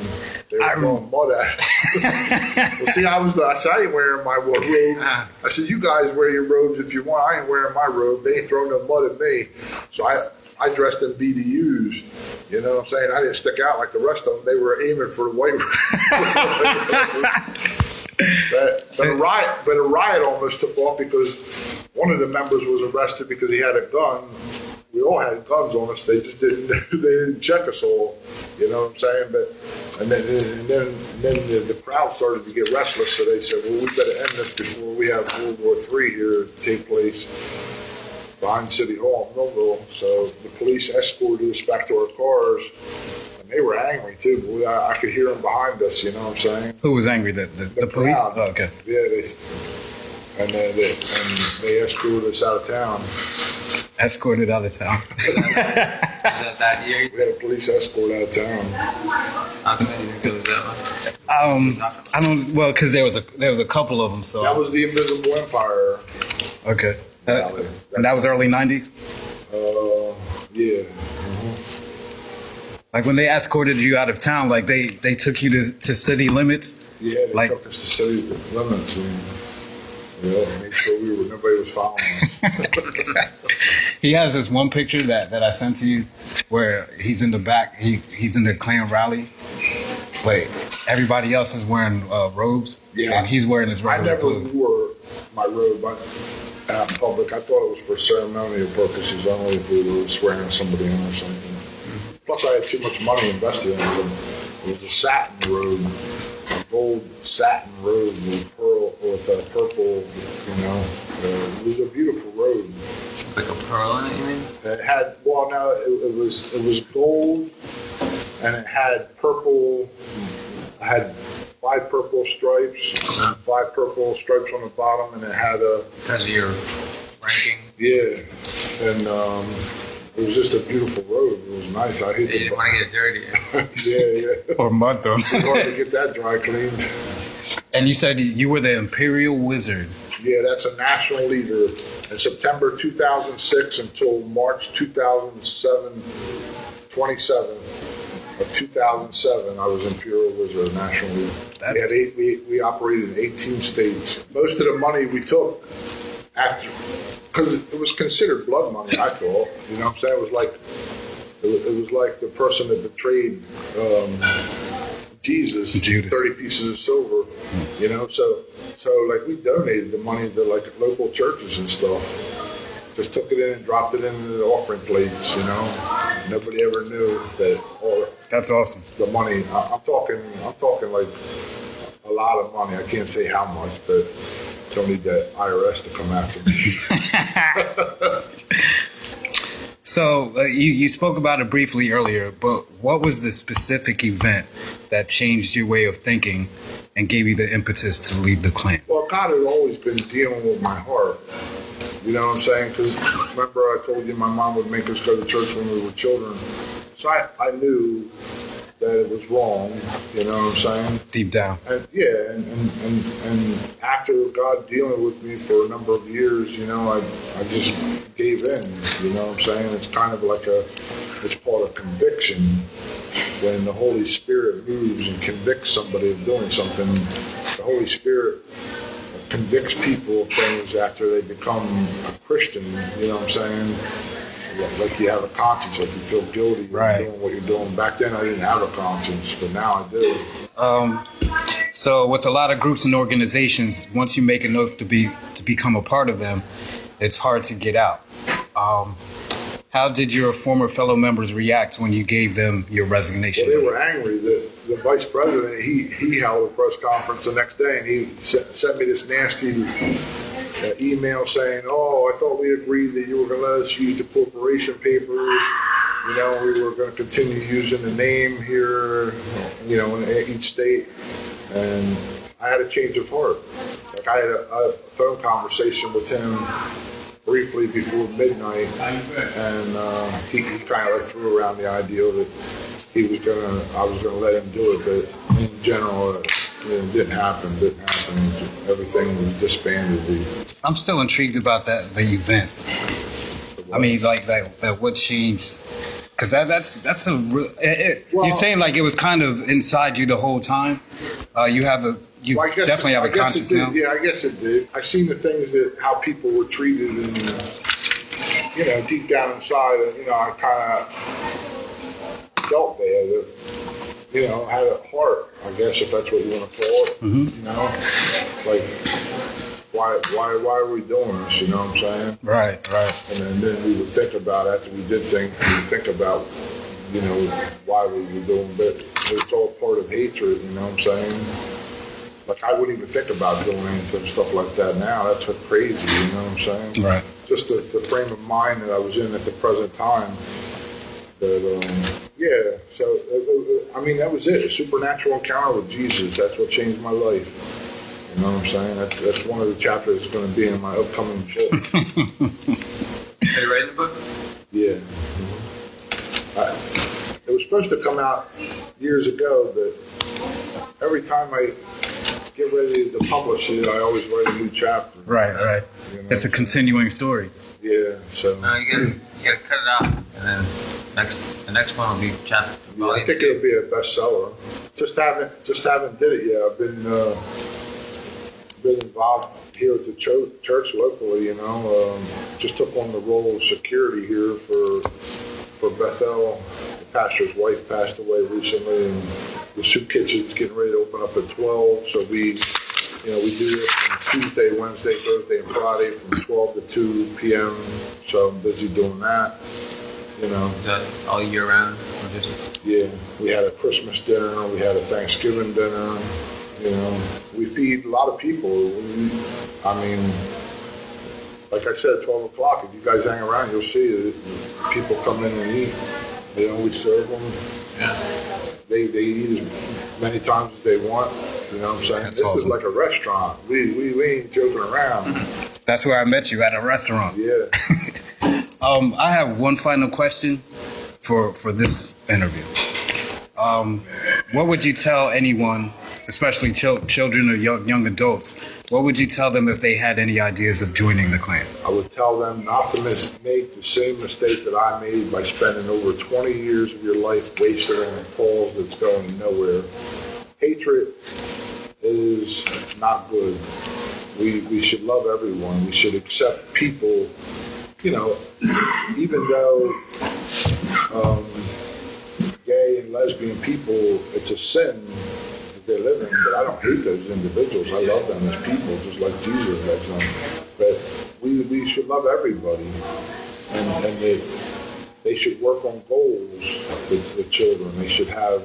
[SPEAKER 3] they were throwing mud at us. Well, see, I said, I ain't wearing my robe. I said, you guys wear your robes if you want. I ain't wearing my robe. They ain't throwing no mud at me. So I dressed in BDUs. You know what I'm saying? I didn't stick out like the rest of them. They were aiming for the white But a riot almost took off because one of the members was arrested because he had a gun. We all had guns on us. They just didn't check us all. You know what I'm saying? And then the crowd started to get restless. So they said, well, we better end this before we have World War III here take place behind City Hall in Millville. So the police escorted us back to our cars. They were angry too, but I could hear them behind us. You know what I'm saying?
[SPEAKER 2] Who was angry? The police?
[SPEAKER 3] Crowd.
[SPEAKER 2] Oh, okay.
[SPEAKER 3] Yeah, they escorted us out of town.
[SPEAKER 2] Escorted out of town.
[SPEAKER 4] Was that year?
[SPEAKER 3] We had a police escort out of town.
[SPEAKER 4] How come you didn't go to that one?
[SPEAKER 2] I don't. Well, because there was a couple of them. So
[SPEAKER 3] that was the Invisible Empire.
[SPEAKER 2] Okay. And that was early '90s.
[SPEAKER 3] Yeah. Mm-hmm.
[SPEAKER 2] Like when they escorted you out of town, like they took you to city limits?
[SPEAKER 3] Yeah, they took us to city limits and made sure nobody was following us.
[SPEAKER 2] He has this one picture that I sent to you where he's in the back, he's in the Klan rally, but everybody else is wearing robes, and he's wearing his regular clothes.
[SPEAKER 3] I never wore my robe out in public. I thought it was for ceremonial purposes, only if we were swearing somebody in or something. Plus, I had too much money invested in it. It was a satin robe, a gold satin robe with purple, it was a beautiful robe.
[SPEAKER 4] Like a pearl in it, you mean?
[SPEAKER 3] It had, it was gold, and it had purple. It had 5 purple stripes, 5 purple stripes on the bottom, and it had a.
[SPEAKER 4] Because of your ranking.
[SPEAKER 3] Yeah, and. It was just a beautiful robe. It was nice. I hate
[SPEAKER 4] You didn't want to get dirty.
[SPEAKER 3] Yeah.
[SPEAKER 2] Or mud, though.
[SPEAKER 3] It's hard to get that dry cleaned.
[SPEAKER 2] And you said you were the Imperial Wizard.
[SPEAKER 3] Yeah, that's a national leader. In September 2006 until March 2007, 27th of 2007, I was Imperial Wizard, national leader. We operated in 18 states. Most of the money we took because it was considered blood money, I thought. You know what I'm saying? It was like the person that betrayed Jesus,
[SPEAKER 2] Judas.
[SPEAKER 3] 30 pieces of silver. You know, so like we donated the money to like local churches and stuff. Just took it in and dropped it into the offering plates. You know, nobody ever knew that.
[SPEAKER 2] That's awesome.
[SPEAKER 3] The money. I'm talking like a lot of money. I can't say how much, but. Don't need that IRS to come after me.
[SPEAKER 2] So you spoke about it briefly earlier, but what was the specific event that changed your way of thinking and gave you the impetus to leave the Klan?
[SPEAKER 3] Well, God had always been dealing with my heart. You know what I'm saying? Because remember I told you my mom would make us go to church when we were children. So I knew that it was wrong, you know what I'm saying?
[SPEAKER 2] Deep down.
[SPEAKER 3] And and after God dealing with me for a number of years, you know, I just gave in, you know what I'm saying? It's kind of like it's called a conviction. When the Holy Spirit moves and convicts somebody of doing something, the Holy Spirit convicts people of things after they become a Christian, you know what I'm saying? Like you have a conscience, like you feel guilty doing what you're doing. Back then I didn't have a conscience, but now I do.
[SPEAKER 2] So with a lot of groups and organizations, once you make an oath to become a part of them, it's hard to get out. How did your former fellow members react when you gave them your resignation?
[SPEAKER 3] Well, they were angry. The vice president, he held a press conference the next day, and he sent me this nasty email saying, "Oh, I thought we agreed that you were going to let us use the corporation papers. You know, we were going to continue using the name here, you know, in each state." And I had a change of heart. Like I had a phone conversation with him briefly before midnight, and he kind of like threw around the idea that I was gonna let him do it, but in general, it didn't happen. Everything was disbanded.
[SPEAKER 2] I'm still intrigued about the event. I mean, like that what changed? Because that's a real. You're saying like it was kind of inside you the whole time. You definitely have a conscience now.
[SPEAKER 3] Yeah, I guess it did. I seen the things how people were treated, and you know, deep down inside, you know, I kind of felt bad. You know, had a heart, I guess, if that's what you want to call it.
[SPEAKER 2] Mm-hmm.
[SPEAKER 3] You know, like why are we doing this? You know what I'm saying?
[SPEAKER 2] Right.
[SPEAKER 3] And then we would think about, after we did things, we would think about, you know, why we were doing it. It's all part of hatred. You know what I'm saying? Like, I wouldn't even think about doing anything, stuff like that now. That's crazy, you know what I'm saying?
[SPEAKER 2] Right.
[SPEAKER 3] Just the frame of mind that I was in at the present time. So, I mean, that was it. A supernatural encounter with Jesus. That's what changed my life. You know what I'm saying? That's one of the chapters that's going to be in my upcoming book.
[SPEAKER 4] Are you writing the book?
[SPEAKER 3] Yeah. It was supposed to come out years ago, but every time I get ready to publish it, I always write a new chapter.
[SPEAKER 2] Right. You know? It's a continuing story.
[SPEAKER 3] Yeah, so.
[SPEAKER 4] No, you gotta cut it out, and then the next one will be chapter.
[SPEAKER 3] Yeah, I think it'll be a bestseller. Just haven't did it yet. I've been involved here at the church locally. You know, just took on the role of security here for Bethel. The pastor's wife passed away recently, and the soup kitchen's getting ready to open up at 12. So we do it from Tuesday, Wednesday, Thursday, and Friday from 12 to 2 p.m. So I'm busy doing that. You know.
[SPEAKER 4] Is that all year round? Or just...
[SPEAKER 3] Yeah, we had a Christmas dinner. We had a Thanksgiving dinner. You know, we feed a lot of people. I mean, like I said, 12 o'clock, if you guys hang around, you'll see that people come in and eat. You know, we serve them.
[SPEAKER 4] Yeah.
[SPEAKER 3] They eat as many times as they want. You know what I'm saying? This is like a restaurant. We ain't joking around.
[SPEAKER 2] That's where I met you, at a restaurant.
[SPEAKER 3] Yeah.
[SPEAKER 2] I have one final question for this interview. What would you tell anyone, especially children or young adults, what would you tell them if they had any ideas of joining the Klan?
[SPEAKER 3] I would tell them not to make the same mistake that I made by spending over 20 years of your life wasted on a cause that's going nowhere. Hatred is not good. We should love everyone. We should accept people, you know, even though gay and lesbian people, it's a sin that they're living, but I don't hate those individuals. I love them as people, just like Jesus loves them. But we should love everybody, and they should work on goals, the children. They should have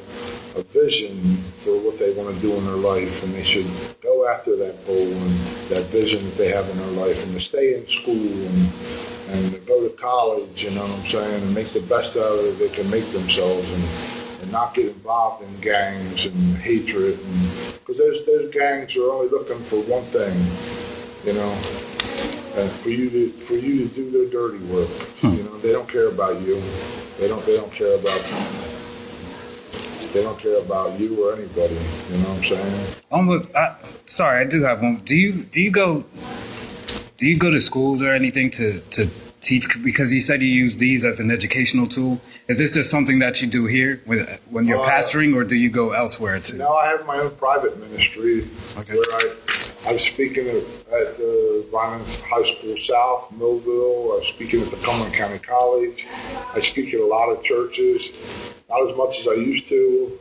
[SPEAKER 3] a vision for what they want to do in their life, and they should go go after that goal and that vision that they have in their life, and to stay in school and to go to college, you know what I'm saying, and make the best out of it they can make themselves, and not get involved in gangs and hatred, because those gangs are only looking for one thing, you know, and for you to do their dirty work. You know, they don't care about you. They don't care about you or anybody. You know what I'm saying?
[SPEAKER 2] Sorry, I do have one. Do you go to schools or anything to teach? Because you said you use these as an educational tool. Is this just something that you do here when you're pastoring, or do you go elsewhere too?
[SPEAKER 3] No, I have my own private ministry where I'm speaking at the Violence High School South, Millville. I'm speaking at the Cumberland County College. I speak at a lot of churches, not as much as I used to.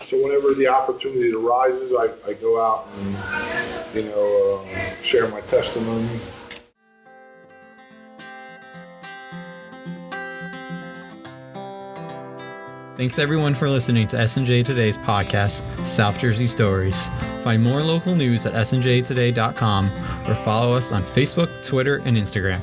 [SPEAKER 3] So whenever the opportunity arises, I go out and, you know, share my testimony.
[SPEAKER 1] Thanks everyone for listening to SNJ Today's podcast, South Jersey Stories. Find more local news at snjtoday.com or follow us on Facebook, Twitter, and Instagram.